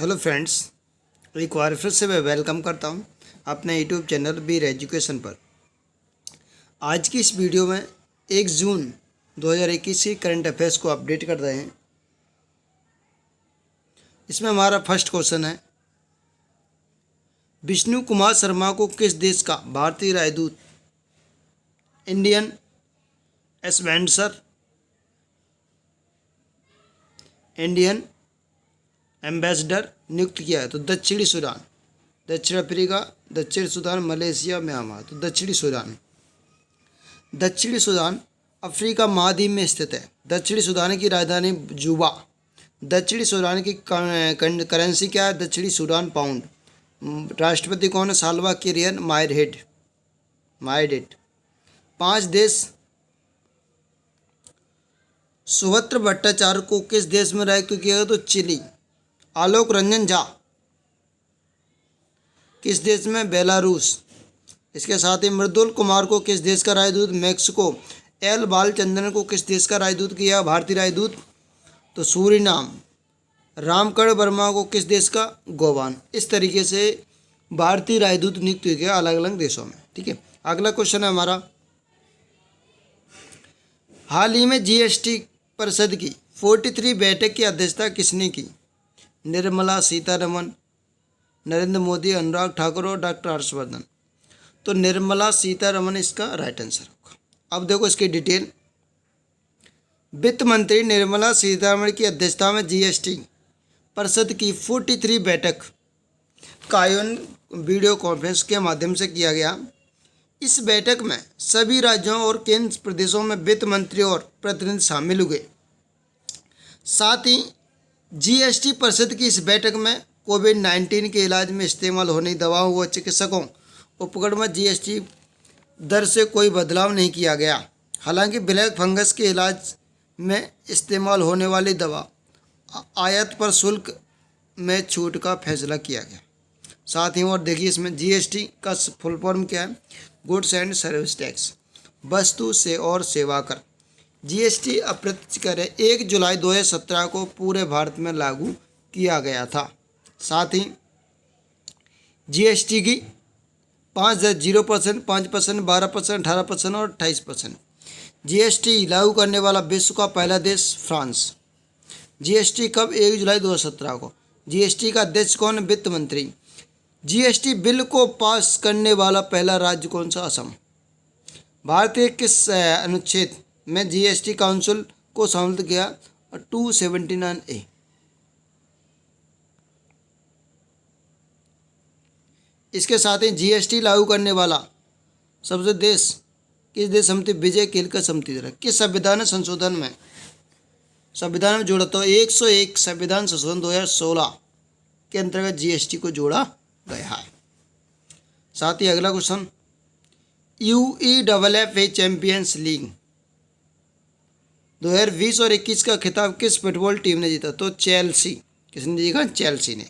Hello friends, एक बार फिर से मैं वेलकम करता हूं अपने यूट्यूब चैनल बीर एजुकेशन पर। आज की इस वीडियो में 1 जून 2021 की करंट अफेयर्स को अपडेट कर रहे हैं। इसमें हमारा फर्स्ट क्वेश्चन है, विष्णु कुमार शर्मा को किस देश का भारतीय राजदूत, इंडियन एम्बेसडर, इंडियन एम्बेसडर नियुक्त किया है? तो दक्षिणी सूडान, दक्षिण अफ्रीका, दक्षिण सूडान, मलेशिया, म्यांमार। तो दक्षिणी सूडान। दक्षिणी सूडान अफ्रीका महाद्वीप में स्थित है। दक्षिणी सूडान की राजधानी जुबा। दक्षिणी सूडान की करेंसी क्या है? दक्षिणी सूडान पाउंड। राष्ट्रपति कौन है? साल्वा किर मायडेट। 5 देश सुभद्र भट्टाचार्य को किस देश में राजदूत किया गया? तो चिली। आलोक रंजन झा किस देश में? बेलारूस। इसके साथ ही मृदुल कुमार को किस देश का राजदूत? मैक्सिको। एल बालचंद्रन को किस देश का राजदूत किया? भारतीय राजदूत। तो सूरीनाम। रामकरण वर्मा को किस देश का? गोवान। इस तरीके से भारतीय राजदूत नियुक्त हुए अलग अलग देशों में। ठीक है, अगला क्वेश्चन है हमारा, हाल ही में जीएसटी परिषद की 43 बैठक की अध्यक्षता किसने की? निर्मला सीतारमन, नरेंद्र मोदी, अनुराग ठाकुर और डॉक्टर हर्षवर्धन। तो निर्मला सीतारमन इसका राइट आंसर होगा। अब देखो इसकी डिटेल। वित्त मंत्री निर्मला सीतारमन की अध्यक्षता में जीएसटी परिषद की 43 बैठक का आयोजन वीडियो कॉन्फ्रेंस के माध्यम से किया गया। इस बैठक में सभी राज्यों और केंद्र प्रदेशों में वित्त मंत्री और प्रतिनिधि शामिल हुए। साथ ही जीएसटी परिषद की इस बैठक में कोविड-19 के इलाज में इस्तेमाल होने दवाओं व चिकित्सकों उपकरण में जीएसटी दर से कोई बदलाव नहीं किया गया। हालांकि ब्लैक फंगस के इलाज में इस्तेमाल होने वाली दवा आयात पर शुल्क में छूट का फैसला किया गया। साथ ही और देखिए इसमें जीएसटी का फुल फॉर्म क्या है? गुड्स एंड सर्विस टैक्स, वस्तु से और सेवा कर। जीएसटी अप्रत्यक्ष कर 1 जुलाई 2017 को पूरे भारत में लागू किया गया था। साथ ही जीएसटी की 0%, 5%, 12%, 18% और 28%। जीएसटी लागू करने वाला विश्व का पहला देश फ्रांस। जीएसटी कब? 1 जुलाई 2017 को। जीएसटी का अध्यक्ष कौन? वित्त मंत्री। जीएसटी बिल को पास करने वाला पहला राज्य कौन सा? असम। भारतीय किस अनुच्छेद में जीएसटी काउंसिल को सम्मिलित किया? 279A। इसके साथ ही जीएसटी लागू करने वाला सबसे देश किस देश समिति? विजय केलकर समिति द्वारा। किस संविधान संशोधन में जोड़ा? तो 101 संविधान संशोधन 2016 के अंतर्गत जीएसटी को जोड़ा गया है। साथ ही अगला क्वेश्चन, UEFA चैंपियंस लीग 2020 और 21 का खिताब किस फुटबॉल टीम ने जीता? तो चेल्सी। किसने जीता? चेल्सी ने।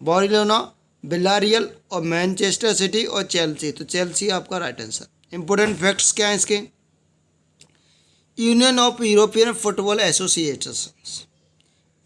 बार्सिलोना, विलारियल और मैनचेस्टर सिटी और चेल्सी। तो चेल्सी आपका राइट आंसर। इंपॉर्टेंट फैक्ट्स क्या हैं इसके? Union of European football association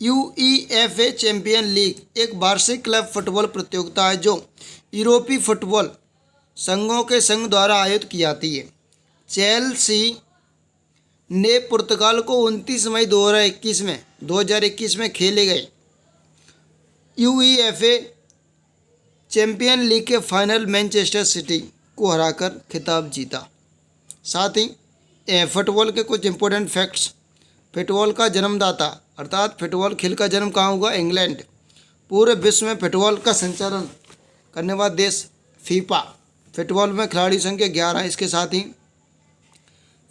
UEFA champion league एक वार्षिक क्लब फुटबॉल प्रतियोगिता है जो यूरोपीय फुटबॉल संघों के संघ द्वारा आयोजित की जाती है। चेल्सी ने पुर्तगाल को 29 मई 2021 में खेले गए UEFA चैंपियन लीग के फाइनल मैनचेस्टर सिटी को हराकर खिताब जीता। साथ ही फुटबॉल के कुछ इंपॉर्टेंट फैक्ट्स। फुटबॉल का जन्मदाता अर्थात फुटबॉल खेल का जन्म कहाँ हुआ? इंग्लैंड। पूरे विश्व में फुटबॉल का संचालन करने वाला देश फीफा। फुटबॉल में खिलाड़ी संख्या 11। इसके साथ ही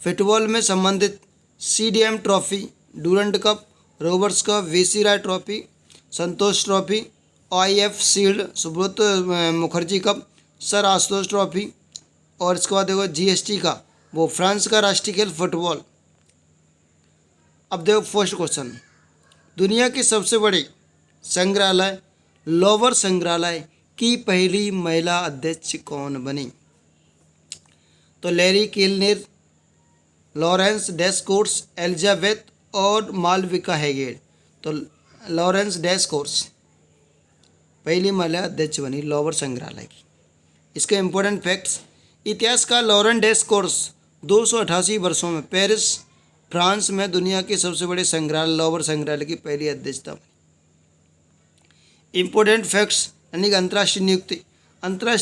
फुटबॉल में संबंधित CDM trophy, Durand cup, Roberts cup, VC Roy trophy, Santosh trophy, IF shield, Subrata Mukherjee cup, sir Ashutosh trophy. और इसके बाद देखो जीएसटी का वो फ्रांस का राष्ट्रीय खेल फुटबॉल। अब देखो फर्स्ट क्वेश्चन, दुनिया की सबसे बड़ी संग्रहालय लोवर संग्रहालय की पहली महिला अध्यक्ष कौन बनी? तो लैरी केलनेर, लॉरेंस डेस्कोर्स, एलिजाबेथ और मालविका हेगेड। तो लॉरेंस डेस्कोर्स। पहली महिला अध्यक्ष बनी लोवर संग्रहालय की। इसके इम्पोर्टेंट फैक्ट्स, इतिहास का लॉरेन डेस कोर्स 288 वर्षों में पेरिस फ्रांस में दुनिया के सबसे बड़े संग्रहालय लोवर संग्रहालय की पहली अध्यक्षता बनी। इम्पोर्टेंट फैक्ट्स यानी कि अंतर्राष्ट्रीय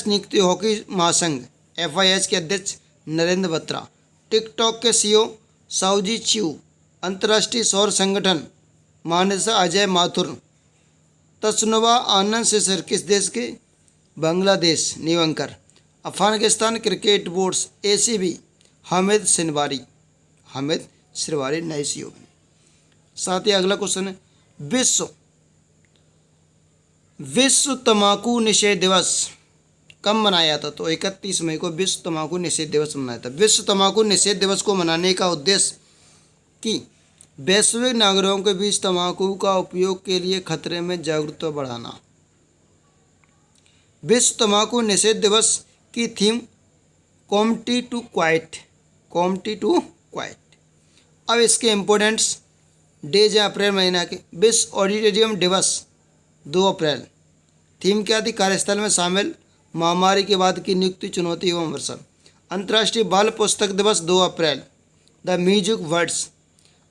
नियुक्ति हॉकी महासंघ FIH के अध्यक्ष नरेंद्र बत्रा, टिकटॉक के CEO साउजी च्यू, अंतर्राष्ट्रीय सौर संगठन महानिदेशक अजय माथुर, तस्नुवा आनंद शेषर किस देश के? Bangladesh, new anchor, Afghanistan cricket boards ACB Hamid Shinwari नए CEO बने। साथ ही अगला क्वेश्चन है, विश्व तंबाकू निषेध दिवस कब मनाया था? तो 31 मई को विश्व तंबाकू निषेध दिवस मनाया था। विश्व तंबाकू निषेध दिवस को मनाने का उद्देश्य कि वैश्विक नागरिकों के बीच तंबाकू का उपयोग के लिए खतरे में जागरूकता बढ़ाना। विश्व तंबाकू निषेध दिवस की थीम कॉम्टी टू क्वाइट। अब इसके इम्पोर्टेंट्स डेज हैं अप्रैल महीना के। विश्व ऑडिटोरियम दिवस 2 अप्रैल। थीम क्या थी? कार्यस्थल में शामिल महामारी के बाद की नियुक्ति, चुनौती एवं अवसर। अंतर्राष्ट्रीय बाल पुस्तक दिवस 2 अप्रैल। The music words.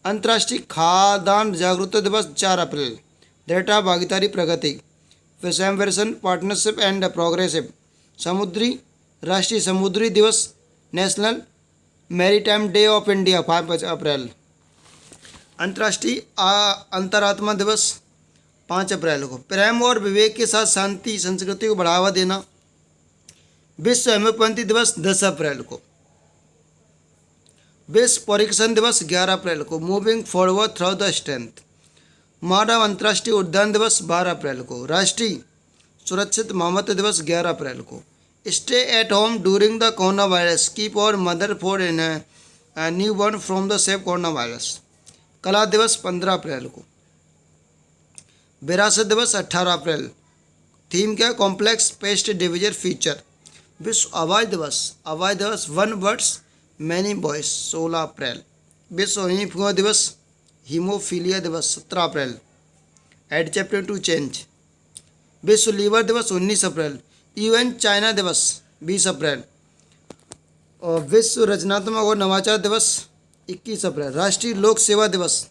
अंतर्राष्ट्रीय खाद्यान्न जागरूकता दिवस 4 अप्रैल। डेटा भागीदारी प्रगति। विशेषण पार्टनरशिप एंड प्रोग्रेसिव। राष्ट्रीय समुद्री दिवस national maritime day of India 5 अप्रैल। अंतर्राष्ट्रीय अंतरात्मा दिवस 5 अप्रैल को। प्रेम और विवेक के साथ शांति संस्कृति को बढ़ावा देना। विश्व होम्योपैथी दिवस 10 अप्रैल को। विश्व परीक्षण दिवस 11 अप्रैल को। Moving forward through the strength. मानव अंतर्राष्ट्रीय उद्यान दिवस 12 अप्रैल को। राष्ट्रीय सुरक्षित मातृत्व दिवस 11 अप्रैल को। Stay at home during the corona virus, keep our mother for in newborn from the safe corona virus. कला दिवस 15 अप्रैल को। विरासत दिवस 18 अप्रैल। थीम क्या? Complex paste division feature. विश्व आवाज़ दिवस 1 वर्ड्स मैनी वॉइस 16 अप्रैल। विश्व हीमोफीलिया दिवस 17 अप्रैल। एड चैप्टर टू चेंज। विश्व लीवर दिवस 19 अप्रैल। UN चाइना दिवस 20 अप्रैल। और विश्व रचनात्मक और नवाचार दिवस 21 अप्रैल। राष्ट्रीय लोक सेवा दिवस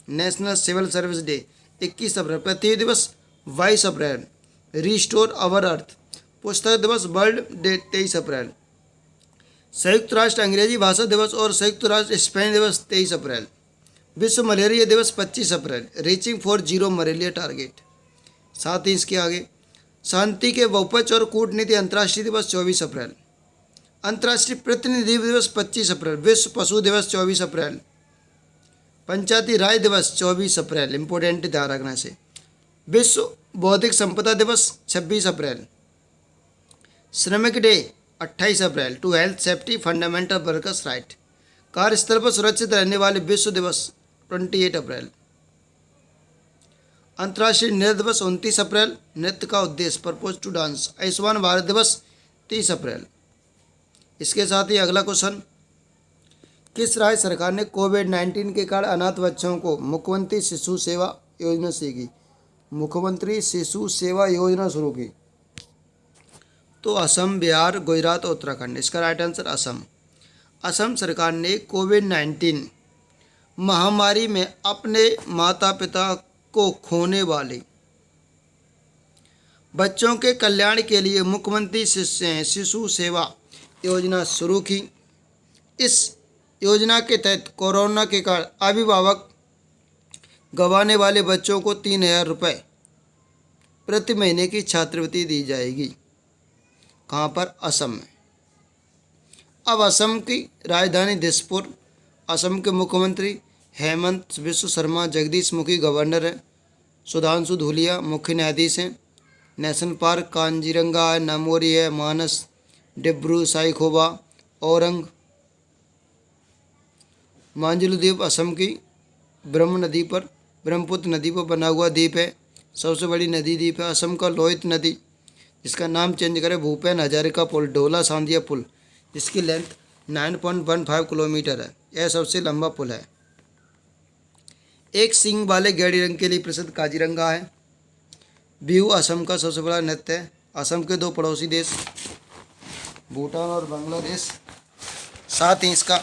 नेशनल सिविल सर्विस डे 21 अप्रैल। पृथ्वी दिवस 22 अप्रैल। रिस्टोर अवर अर्थ। पुस्तक दिवस वर्ल्ड डे 23 अप्रैल। संयुक्त राष्ट्र अंग्रेजी भाषा दिवस और संयुक्त राष्ट्र स्पेन दिवस 23 अप्रैल। विश्व मलेरिया दिवस 25 April. Reaching for zero malaria target. साथ ही इसके आगे शांति के बहुपक्ष और कूटनीति अंतर्राष्ट्रीय दिवस 24 अप्रैल। अंतर्राष्ट्रीय प्रतिनिधि दिवस 25 अप्रैल। विश्व पशु दिवस 24 अप्रैल। पंचायती राज दिवस 24 अप्रैल। इम्पोर्टेंट ध्यान रखना से। विश्व बौद्धिक संपदा दिवस 26 अप्रैल। श्रमिक डे 28 अप्रैल। To health safety fundamental workers right. कार्यस्थल पर सुरक्षित रहने वाले विश्व दिवस 28 अप्रैल। अंतर्राष्ट्रीय नृत्य दिवस 29 अप्रैल। नृत्य का उद्देश्य purpose to dance. Ayushman Bharat दिवस 30 अप्रैल। इसके साथ ही अगला क्वेश्चन, किस राज्य सरकार ने कोविड-19 के कारण अनाथ बच्चों को मुख्यमंत्री शिशु सेवा योजना से की? मुख्यमंत्री शिशु सेवा योजना शुरू की? तो असम, बिहार, गुजरात, उत्तराखंड। इसका राइट आंसर असम। असम सरकार ने कोविड-19 महामारी में अपने माता पिता को खोने वाले बच्चों के कल्याण के लिए मुख्यमंत्री शिशु सेवा योजना शुरू की। इस योजना के तहत कोरोना के कारण अभिभावक गंवाने वाले बच्चों को 3000 रुपये प्रति महीने की छात्रवृत्ति दी जाएगी। कहाँ पर? असम में। अब असम की राजधानी दिसपुर। असम के मुख्यमंत्री हेमंत बिस्व शर्मा, जगदीश मुखी गवर्नर है, सुधांशु धूलिया मुख्य न्यायाधीश हैं। नेशनल पार्क कांजीरंगा है, नामोरी है, मानस, डिब्रू साइखोवा, औरंग, मांजुलू द्वीप असम की ब्रह्मपुत्र नदी पर बना हुआ द्वीप है। सबसे बड़ी नदी द्वीप है। असम का लोहित नदी, जिसका नाम चेंज करें भूपेन हजारिका पुल, ढोला सांधिया पुल, जिसकी लेंथ 9.15 किलोमीटर है। यह सबसे लंबा पुल है। एक सींग वाले गहरे रंग के लिए प्रसिद्ध काजीरंगा है। बिहू असम का सबसे बड़ा नृत्य है। असम के दो पड़ोसी देश भूटान और बांग्लादेश साथ ही इसका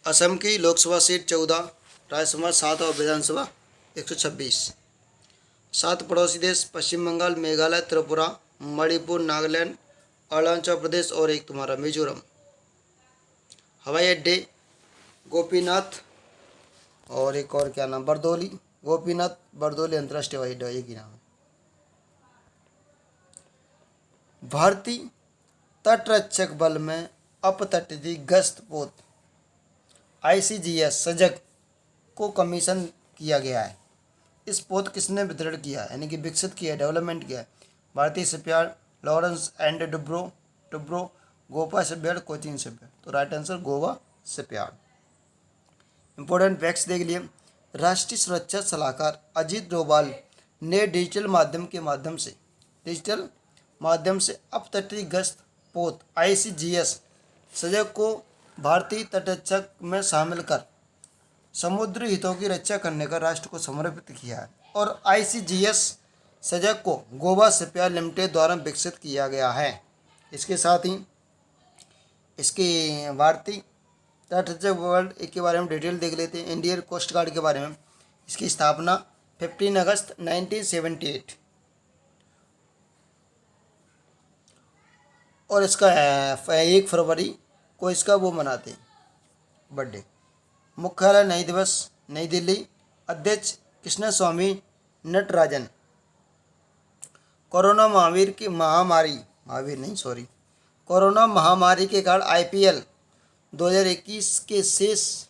असम की लोकसभा सीट 14, राज्यसभा 7 और विधानसभा 126। सात पड़ोसी देश पश्चिम बंगाल, मेघालय, त्रिपुरा, मणिपुर, नागालैंड, अरुणाचल प्रदेश और एक तुम्हारा मिजोरम। हवाई अड्डे गोपीनाथ और एक और क्या नाम, बरदोली, गोपीनाथ बरदोली अंतर्राष्ट्रीय हवाई अड्डा, एक ही नाम है। भारतीय तटरक्षक बल में अपतटीय गश्त पोत ICGS सजग को कमीशन किया गया है। इस पोत किसने वितरण किया है, यानी कि विकसित किया है, डेवलपमेंट किया है? भारतीय शिपयार्ड, लॉरेंस and Toubro, Goa shipyard, Cochin shipyard. तो right answer Goa shipyard. Important facts देख लिए। राष्ट्रीय सुरक्षा सलाहकार अजीत डोभाल ने डिजिटल माध्यम से अपतटीय गश्त पोत ICGS सजग को भारतीय तटरक्षक में शामिल कर समुद्री हितों की रक्षा करने का राष्ट्र को समर्पित किया है। और ICGS सजग को गोवा शिपयार्ड लिमिटेड द्वारा विकसित किया गया है। इसके साथ ही इसके भारतीय तटरक्षक वर्ल्ड के बारे में डिटेल देख लेते हैं। इंडियन कोस्ट गार्ड के बारे में। इसकी स्थापना 15 अगस्त 1978 और इसका 1 फरवरी को इसका वो मनाते हैं बर्थडे। मुख्यालय नई दिल्ली। अध्यक्ष कृष्ण स्वामी नटराजन। कोरोना महामारी के कारण IPL 2021 के शेष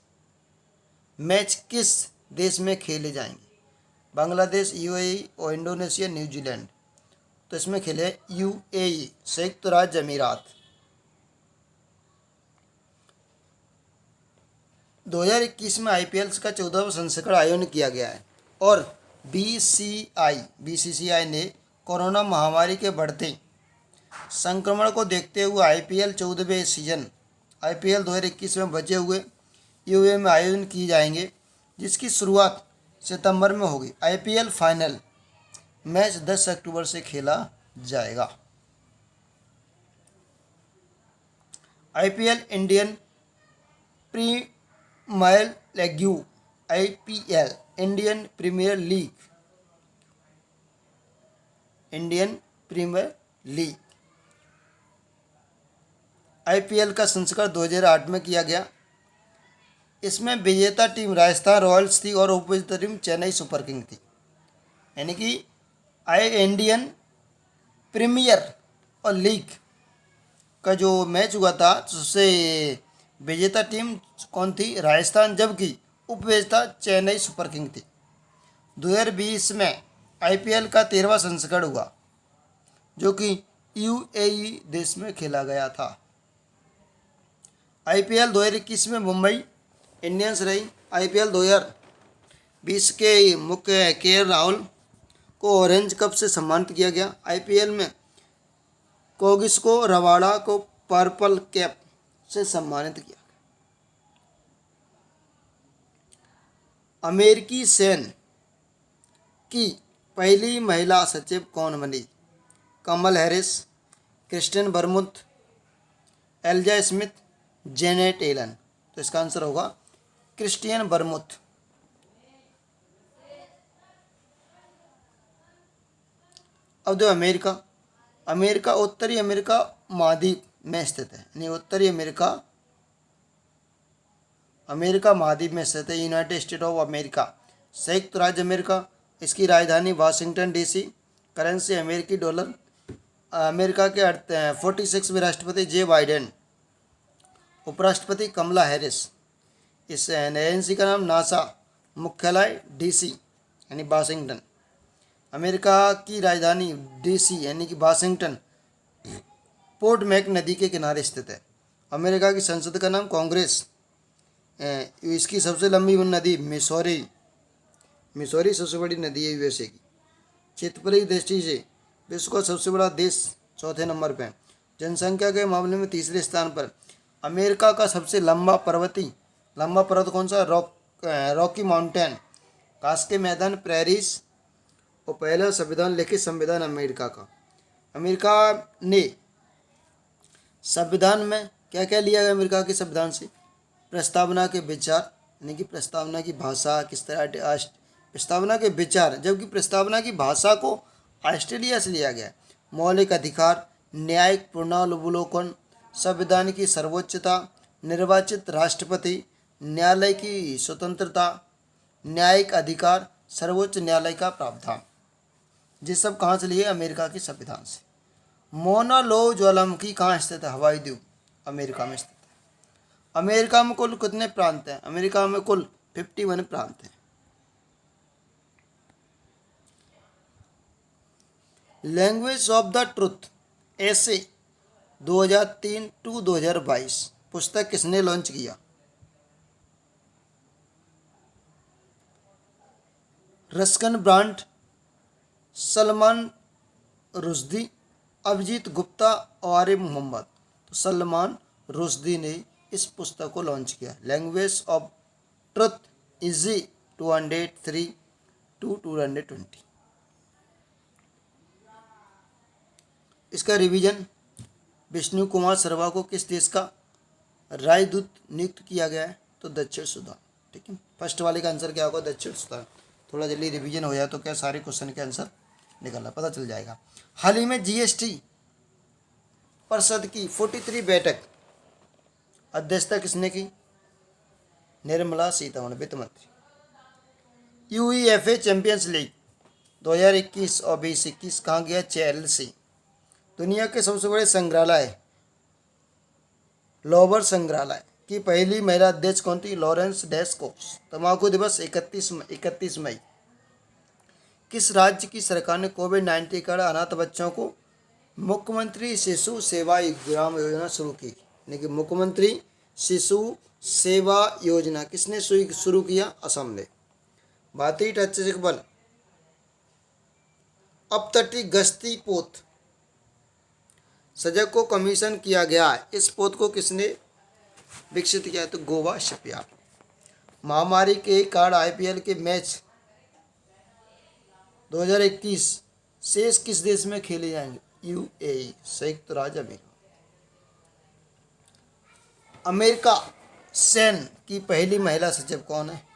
मैच किस देश में खेले जाएंगे? बांग्लादेश, UAE और इंडोनेशिया, न्यूजीलैंड। तो इसमें खेले UAE, संयुक्त राज्य अमीरात। 2021 में IPL का 14वां संस्करण आयोजन किया गया है। और BCCI ने कोरोना महामारी के बढ़ते संक्रमण को देखते हुए IPL 14वें सीजन IPL 2021 में बचे हुए UAE में आयोजन किए जाएंगे, जिसकी शुरुआत सितंबर में होगी। IPL फाइनल मैच 10 अक्टूबर से खेला जाएगा। IPL Indian premier league IPL Indian premier league IPL का संस्करण 2008 में किया गया। इसमें विजेता टीम राजस्थान रॉयल्स थी और उपविजेता टीम चेन्नई सुपर किंग थी। यानी कि इंडियन प्रीमियर और लीग का जो मैच हुआ था उससे विजेता टीम कौन थी? राजस्थान, जबकि उपविजेता चेन्नई सुपर किंग थी। 2020 में IPL का 13वां संस्करण हुआ, जो कि UAE देश में खेला गया था। IPL 2021 में मुंबई इंडियंस रही। IPL 2020 के मुख्य KL राहुल को ऑरेंज कप से सम्मानित किया गया। IPL में कोगिस्को रबाडा को पर्पल कैप से सम्मानित किया। अमेरिकी सेना की पहली महिला सचिव कौन बनी? Kamala Harris, Christine Wormuth, Elza Smith, Janet Yellen. तो इसका आंसर होगा क्रिस्टियन बरमुथ। अब जो अमेरिका उत्तरी अमेरिका महाद्वीप में स्थित है, यानी उत्तरी अमेरिका महाद्वीप में स्थित है। यूनाइटेड स्टेट ऑफ अमेरिका, संयुक्त राज्य अमेरिका। इसकी राजधानी वाशिंगटन DC। करेंसी अमेरिकी डॉलर। अमेरिका के 46वें राष्ट्रपति जे बाइडेन। उपराष्ट्रपति कमला हैरिस। इस एजेंसी का नाम नासा। मुख्यालय DC यानी वाशिंगटन। अमेरिका की राजधानी DC यानी कि वाशिंगटन पोर्ट मैक नदी के किनारे स्थित है। अमेरिका की संसद का नाम कांग्रेस। इसकी सबसे लंबी नदी मिसौरी सबसे बड़ी नदी है USA की। क्षेत्रफल की दृष्टि से विश्व का सबसे बड़ा देश चौथे नंबर पर है। जनसंख्या के मामले में तीसरे स्थान पर। अमेरिका का सबसे लंबा पर्वत कौन सा? Rocky mountain. घास के मैदान प्रेरीज और पहला संविधान लिखित संविधान अमेरिका का। अमेरिका ने संविधान में क्या क्या लिया गया अमेरिका के संविधान से? प्रस्तावना के विचार, यानी कि प्रस्तावना की भाषा किस तरह प्रस्तावना के विचार, जबकि प्रस्तावना की भाषा को ऑस्ट्रेलिया से लिया गया। मौलिक अधिकार, न्यायिक पुनरावलोकन, संविधान की सर्वोच्चता, निर्वाचित राष्ट्रपति, न्यायालय की स्वतंत्रता, न्यायिक अधिकार, सर्वोच्च न्यायालय का प्रावधान, ये सब कहाँ से लिए? अमेरिका के संविधान से। मोना लो ज्वालामुखी कहाँ स्थित है? हवाई द्वीप अमेरिका में स्थित है। अमेरिका में कुल कितने प्रांत हैं? अमेरिका में कुल 51 प्रांत हैं। लैंग्वेज ऑफ द ट्रुथ ऐसे 2003 टू 2022 पुस्तक किसने लॉन्च किया? रस्किन ब्रांड, सलमान रुश्दी, अभिजीत गुप्ता और आरिफ मोहम्मद। तो सलमान रुश्दी ने इस पुस्तक को लॉन्च किया। लैंग्वेज ऑफ ट्रुथ इजी 203 टू 220। इसका रिवीजन, विष्णु कुमार शर्मा को किस देश का राजदूत नियुक्त किया गया है? तो दक्षिण सूडान। ठीक है, फर्स्ट वाले का आंसर क्या होगा? दक्षिण सूडान। थोड़ा जल्दी रिवीजन हो जाए तो क्या सारे क्वेश्चन के आंसर निकलना पता चल जाएगा। हाल ही में जीएसटी परिषद की 43 बैठक अध्यक्षता किसने की? निर्मला सीतारमण, वित्त मंत्री। यूईएफए चैंपियंस लीग 2021 और 2021 कहाँ गया? चेल्सी। दुनिया के सबसे बड़े संग्रहालय लोवर संग्रहालय की पहली महिला अध्यक्ष कौन थी? लॉरेंस डेस्कोस। तंबाकू दिवस 31 मई। किस राज्य की सरकार ने कोविड-19 के कारण अनाथ बच्चों को मुख्यमंत्री शिशु सेवा ग्राम योजना शुरू की? यानी कि मुख्यमंत्री शिशु सेवा योजना किसने शुरू किया? असम ने। भारतीय तटरक्षक बल अपतटीय गश्ती पोत सजग को कमीशन किया गया है। इस पोत को किसने विकसित किया है? तो गोवा शिपयार्ड। महामारी के कारण आईपीएल के मैच 2021 शेष किस देश में खेले जाएंगे? यूएई, संयुक्त राज्य अमेरिका। अमेरिका सेन की पहली महिला सचिव कौन है?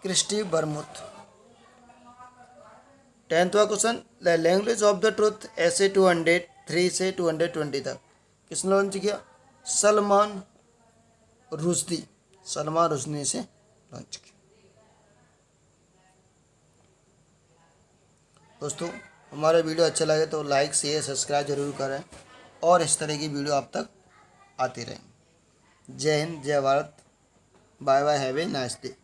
Christine Wormuth. 10वां question, the language of the truth ऐसे 203 से 220 तक किसने लॉन्च किया? सलमान रुश्दी। सलमान रुश्दी से लॉन्च किया। दोस्तों, हमारा वीडियो अच्छा लगे तो लाइक शेयर सब्सक्राइब जरूर करें और इस तरह की वीडियो आप तक आती रहें। जय हिंद, जय Bharat, bye bye, have a nice day.